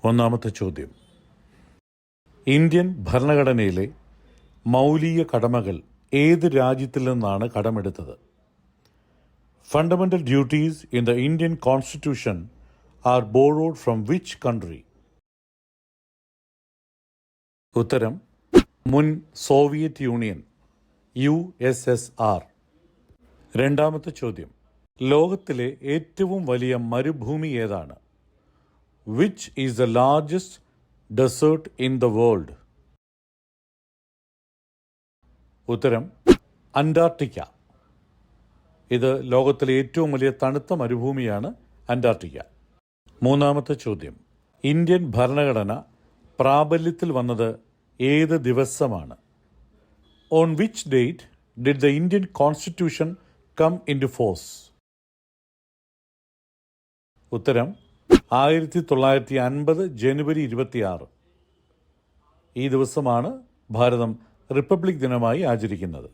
ഒന്നാമത്തെ ചോദ്യം. ഇന്ത്യൻ ഭരണഘടനയിലെ മൗലിക കടമകൾ ഏത് രാജ്യത്തിൽ നിന്നാണ് കടമെടുത്തത്? Fundamental duties in the Indian constitution are borrowed from which country? ഉത്തരം മുൻ സോവിയറ്റ് യൂണിയൻ USSR. രണ്ടാമത്തെ ചോദ്യം. ലോകത്തിലെ ഏറ്റവും വലിയ മരുഭൂമി ഏതാണ്? Which is the largest desert in the world? ഉത്തരം അന്റാർട്ടിക്ക. ഇത് ലോകത്തിലെ ഏറ്റവും വലിയ തണുത്ത മരുഭൂമിയാണ് അന്റാർട്ടിക്ക. മൂന്നാമത്തെ ചോദ്യം. ഇന്ത്യൻ ഭരണഘടന പ്രാബല്യത്തിൽ വന്നത് ഏത് ദിവസമാണ്? On which date did the Indian constitution come into force? ഉത്തരം 1950 ജനുവരി 26. ഈ ദിവസമാണ് ഭാരതം റിപ്പബ്ലിക് ദിനമായി ആചരിക്കുന്നത്.